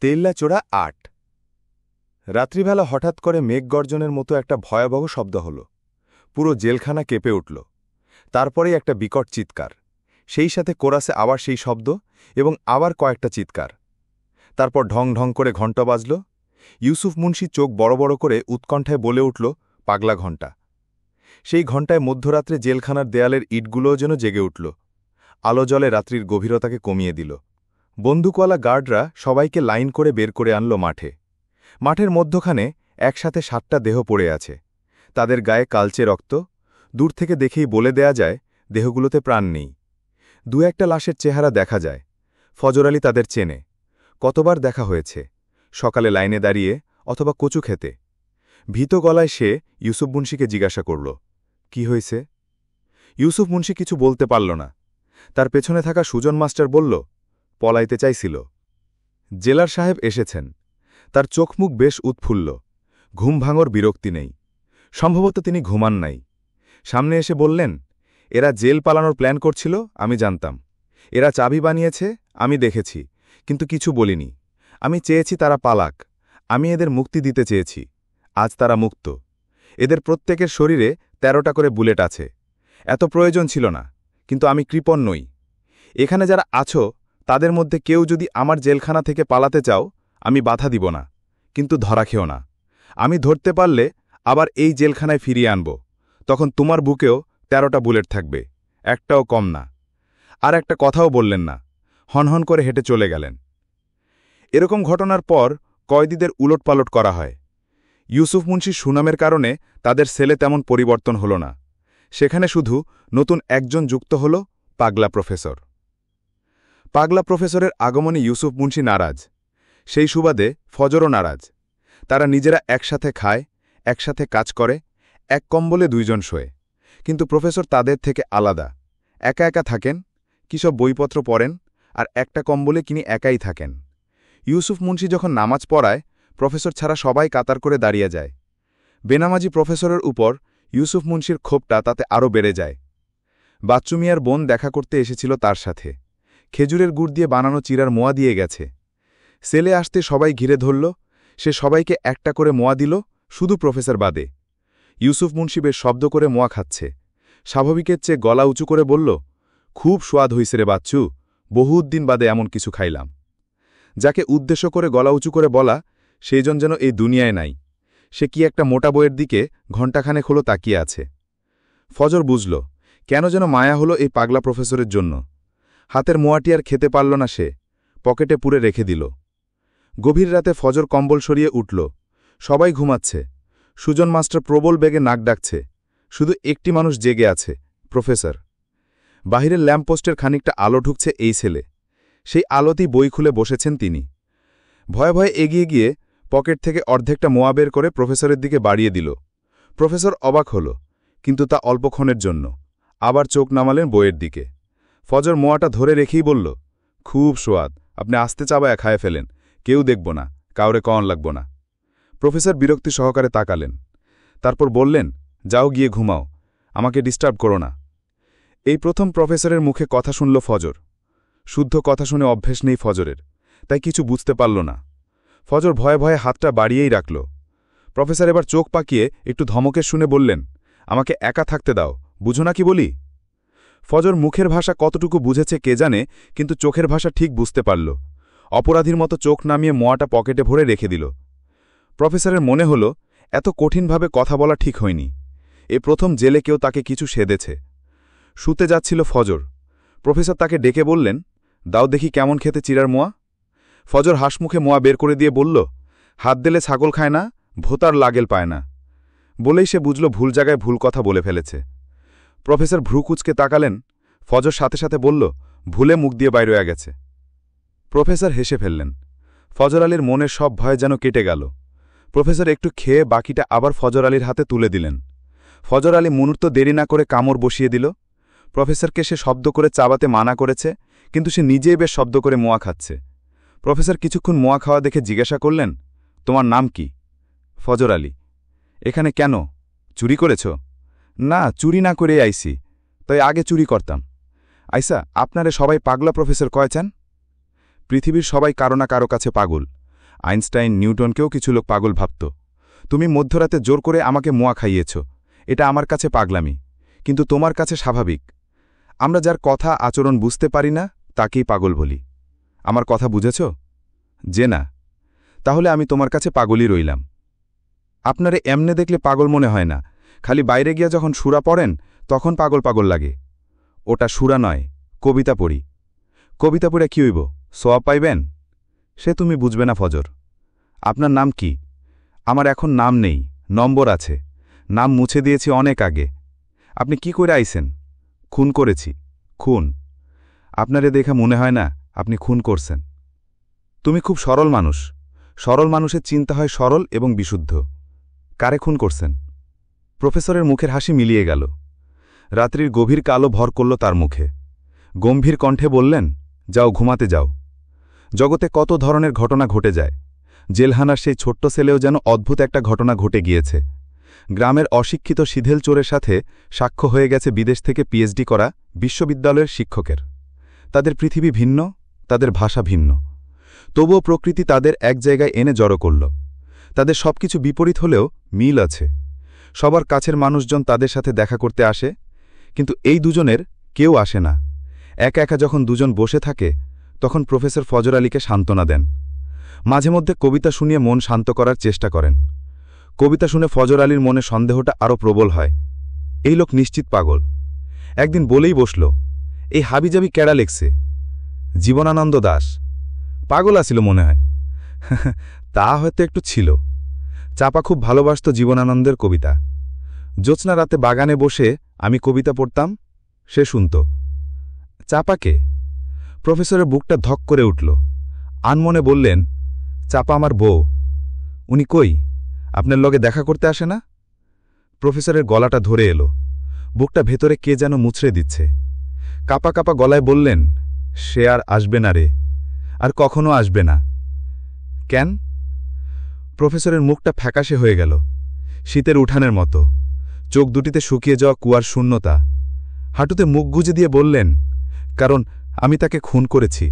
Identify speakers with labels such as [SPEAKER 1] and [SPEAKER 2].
[SPEAKER 1] তেল্লাচোরা ৮। রাত্রিবেলা হঠাৎ করে মেঘ গর্জনের মতো একটা ভয়াবহ শব্দ হল। পুরো জেলখানা কেঁপে উঠল। তারপরেই একটা বিকট চিৎকার, সেই সাথে কোরাসে আবার সেই শব্দ এবং আবার কয়েকটা চিৎকার। তারপর ঢং ঢং করে ঘণ্টা বাজল। ইউসুফ মুন্সি চোখ বড় বড় করে উৎকণ্ঠায় বলে উঠল, পাগলা ঘণ্টা। সেই ঘণ্টায় মধ্যরাত্রে জেলখানার দেয়ালের ইটগুলোও যেন জেগে উঠল। আলো জলে রাত্রির গভীরতাকে কমিয়ে দিল। বন্দুকওয়ালা গার্ডরা সবাইকে লাইন করে বের করে আনল মাঠে। মাঠের মধ্যখানে একসাথে ৭টা দেহ পড়ে আছে। তাদের গায়ে কালচে রক্ত। দূর থেকে দেখেই বলে দেয়া যায় দেহগুলোতে প্রাণ নেই। দু একটা লাশের চেহারা দেখা যায়। ফজর আলী তাদের চেনে। কতবার দেখা হয়েছে, সকালে লাইনে দাঁড়িয়ে অথবা কচু খেতে। ভীত গলায় সে ইউসুফ মুন্সিকে জিজ্ঞাসা করল, কি হয়েছে? ইউসুফ মুন্সি কিছু বলতে পারল না। তার পেছনে থাকা সুজন মাস্টার বলল, পলাইতে চাইছিল। জেলার সাহেব এসেছেন। তার চোখমুখ বেশ উৎফুল্ল, ঘুম ভাঙর বিরক্তি নেই। সম্ভবত তিনি ঘুমান নাই। সামনে এসে বললেন, এরা জেল পালানোর প্ল্যান করছিল, আমি জানতাম। এরা চাবি বানিয়েছে, আমি দেখেছি, কিন্তু কিছু বলিনি। আমি চেয়েছি তারা পালাক। আমি এদের মুক্তি দিতে চেয়েছি। আজ তারা মুক্ত। এদের প্রত্যেকের শরীরে ১৩টা করে বুলেট আছে। এত প্রয়োজন ছিল না, কিন্তু আমি কৃপণ নই। এখানে যারা আছো তাদের মধ্যে কেউ যদি আমার জেলখানা থেকে পালাতে চাও, আমি বাধা দিব না, কিন্তু ধরা খেও না। আমি ধরতে পারলে আবার এই জেলখানায় ফিরিয়ে আনব। তখন তোমার বুকেও ১৩টা বুলেট থাকবে, একটাও কম না। আর একটা কথাও বললেন না, হনহন করে হেঁটে চলে গেলেন। এরকম ঘটনার পর কয়েদিদের উলটপালট করা হয়। ইউসুফ মুন্সির সুনামের কারণে তাদের সেলে তেমন পরিবর্তন হল না। সেখানে শুধু নতুন একজন যুক্ত হল, পাগলা প্রফেসর। পাগলা প্রফেসরের আগমনে ইউসুফ মুন্সি নারাজ। সেই সুবাদে ফজরও নারাজ। তারা নিজেরা একসাথে খায়, একসাথে কাজ করে, এক কম্বলে দুইজন শোয়। কিন্তু প্রফেসর তাদের থেকে আলাদা। একা একা থাকেন, কিসব বইপত্র পড়েন, আর একটা কম্বলে তিনি একাই থাকেন। ইউসুফ মুন্সি যখন নামাজ পড়ায়, প্রফেসর ছাড়া সবাই কাতার করে দাঁড়িয়ে যায়। বেনামাজি প্রফেসরের উপর ইউসুফ মুন্সির ক্ষোভটা তাতে আরও বেড়ে যায়। বাচ্চু মিয়ার বোন দেখা করতে এসেছিল তার সাথে। খেজুরের গুড় দিয়ে বানানো চিরার মোয়া দিয়ে গেছে। সেলে আসতে সবাই ঘিরে ধরল। সে সবাইকে একটা করে মোয়া দিল, শুধু প্রফেসর বাদে। ইউসুফ মুন্সি বেশ শব্দ করে মোয়া খাচ্ছে। স্বাভাবিকের চেয়ে গলা উঁচু করে বলল, খুব সোয়াদ হইছে রে বাচ্চু, বহুত দিন বাদে এমন কিছু খাইলাম। যাকে উদ্দেশ্য করে গলা উঁচু করে বলা, সেইজন যেন এই দুনিয়ায় নাই। সে কি একটা মোটা বইয়ের দিকে ঘণ্টাখানেক হলো তাকিয়ে আছে। ফজর বুঝল, কেন যেন মায়া হলো এই পাগলা প্রফেসরের জন্য। হাতের মোয়াটি আর খেতে পারল না সে, পকেটে পুরে রেখে দিল। গভীর রাতে ফজর কম্বল সরিয়ে উঠল। সবাই ঘুমাচ্ছে। সুজন মাস্টার প্রবল বেগে নাক ডাকছে। শুধু একটি মানুষ জেগে আছে, প্রফেসর। বাহিরের ল্যাম্পপোস্টের খানিকটা আলো ঢুকছে এই ছেলে। সেই আলোতেই বই খুলে বসেছেন তিনি। ভয়ে ভয়ে এগিয়ে গিয়ে পকেট থেকে অর্ধেকটা মোয়া বের করে প্রফেসরের দিকে বাড়িয়ে দিল। প্রফেসর অবাক হল, কিন্তু তা অল্পক্ষণের জন্য। আবার চোখ নামালেন বইয়ের দিকে। ফজর মোয়াটা ধরে রেখেই বলল, খুব সোয়াদ, আপনি আস্তে চাবায়া খায় ফেলেন, কেউ দেখব না, কাউরে কন লাগব না। প্রফেসর বিরক্তি সহকারে তাকালেন। তারপর বললেন, যাও গিয়ে ঘুমাও, আমাকে ডিস্টার্ব করো না। এই প্রথম প্রফেসরের মুখে কথা শুনল ফজর। শুদ্ধ কথা শুনে অভ্যেস নেই ফজরের, তাই কিছু বুঝতে পারল না। ফজর ভয়ে ভয়ে হাতটা বাড়িয়েই রাখল। প্রফেসর এবার চোখ পাকিয়ে একটু ধমকের শুনে বললেন, আমাকে একা থাকতে দাও, বুঝো না কি বলি? ফজর মুখের ভাষা কতটুকু বুঝেছে কে জানে, কিন্তু চোখের ভাষা ঠিক বুঝতে পারল। অপরাধীর মতো চোখ নামিয়ে মোয়াটা পকেটে ভরে রেখে দিল। প্রফেসরের মনে হল, এত কঠিনভাবে কথা বলা ঠিক হয়নি। এ প্রথম জেলে কেউ তাকে কিছু সেধেছে। শুতে যাচ্ছিল ফজর। প্রফেসর তাকে ডেকে বললেন, দাও দেখি কেমন খেতে চিরার মোয়া। ফজর হাসমুখে মোয়া বের করে দিয়ে বলল, হাত দিলে ছাগল খায় না, ভোতার লাগেল পায় না। বলেই সে বুঝল ভুল জায়গায় ভুল কথা বলে ফেলেছে। প্রফেসর ভ্রুকুচকে তাকালেন। ফজর সাথে সাথে বলল, ভুলে মুখ দিয়ে বাইরে হয়ে গেছে। প্রফেসর হেসে ফেললেন। ফজর আলীর মনের সব ভয় যেন কেটে গেল। প্রফেসর একটু খেয়ে বাকিটা আবার ফজর আলীর হাতে তুলে দিলেন। ফজর আলী মুহূর্ত দেরি না করে কামড় বসিয়ে দিল। প্রফেসরকে সে শব্দ করে চাবাতে মানা করেছে, কিন্তু সে নিজেই বেশ শব্দ করে মোয়া খাচ্ছে। প্রফেসর কিছুক্ষণ মোয়া খাওয়া দেখে জিজ্ঞাসা করলেন, তোমার নাম কি? ফজর আলী। এখানে কেন, চুরি করেছ? না, চুরি না করে আইসি, তাই আগে চুরি করতাম। আইসা, আপনারে সবাই পাগলা প্রফেসর কয়েছেন? পৃথিবীর সবাই কারো না কারো কাছে পাগল। আইনস্টাইন নিউটনকেও কিছু লোক পাগল ভাবত। তুমি মধ্যরাতে জোর করে আমাকে মোয়া খাইয়েছ, এটা আমার কাছে পাগলামি, কিন্তু তোমার কাছে স্বাভাবিক। আমরা যার কথা আচরণ বুঝতে পারি না তাকেই পাগল বলি। আমার কথা বুঝেছ? যে না, তাহলে আমি তোমার কাছে পাগলই রইলাম। আপনারে এমনে দেখলে পাগল মনে হয় না, খালি বাইরে গিয়া যখন সুরা পড়েন তখন পাগল পাগল লাগে। ওটা সুরা নয়, কবিতা পড়ি। কবিতা পড়ে কি হইব, সোয়াব পাইবেন? সে তুমি বুঝবে না ফজর। আপনার নাম কি? আমার এখন নাম নেই, নম্বর আছে। নাম মুছে দিয়েছি অনেক আগে। আপনি কি করে আইছেন? খুন করেছি। খুন? আপনারে দেখে মনে হয় না আপনি খুন করছেন। তুমি খুব সরল মানুষ। সরল মানুষের চিন্তা হয় সরল এবং বিশুদ্ধ। কারে খুন করছেন? প্রফেসরের মুখের হাসি মিলিয়ে গেল। রাত্রির গভীর কালো ভর করল তার মুখে। গম্ভীর কণ্ঠে বললেন, যাও ঘুমাতে যাও। জগতে কত ধরনের ঘটনা ঘটে যায়। জেলহানার সেই ছোট্ট ছেলেও যেন অদ্ভুত একটা ঘটনা ঘটে গিয়েছে। গ্রামের অশিক্ষিত সিধেল চোরের সাথে সাক্ষ্য হয়ে গেছে বিদেশ থেকে পিএইচডি করা বিশ্ববিদ্যালয়ের শিক্ষকের। তাদের পৃথিবী ভিন্ন, তাদের ভাষা ভিন্ন, তবুও প্রকৃতি তাদের এক জায়গায় এনে জড়ো করল। তাদের সবকিছু বিপরীত হলেও মিল আছে। সবার কাছের মানুষজন তাদের সাথে দেখা করতে আসে, কিন্তু এই দুজনের কেউ আসে না। একা একা যখন দুজন বসে থাকে তখন প্রফেসর ফজর আলীকে সান্ত্বনা দেন। মাঝে মধ্যে কবিতা শুনিয়ে মন শান্ত করার চেষ্টা করেন। কবিতা শুনে ফজর আলীর মনে সন্দেহটা আরও প্রবল হয়। এই লোক নিশ্চিত পাগল। একদিন বলেই বসল, এই হাবিজাবি কেডা লেখছে? জীবনানন্দ দাশ। পাগল আছিল মনে হয়। তা হয়তো একটু ছিল। চাপা খুব ভালোবাসত জীবনানন্দের কবিতা। জ্যোৎস্না রাতে বাগানে বসে আমি কবিতা পড়তাম, সে শুনত। চাপাকে? প্রফেসরের বুকটা ধক করে উঠল। আনমনে বললেন, চাপা আমার বউ। উনি কই? আপনার লগে দেখা করতে আসে না? প্রফেসরের গলাটা ধরে এলো। বুকটা ভেতরে কে যেন মুচড়ে দিচ্ছে। কাপা কাপা গলায় বললেন, সে আর আসবে না রে, আর কখনো আসবে না। কেন? প্রফেসরের মুখটা ফ্যাকাশে হয়ে গেল, শীতের উঠানের মতো। চোখ দুটিতে শুকিয়ে যাওয়া কুয়ার শূন্যতা। হাঁটুতে মুখ গুজে দিয়ে বললেন, কারণ আমি তাকে খুন করেছি।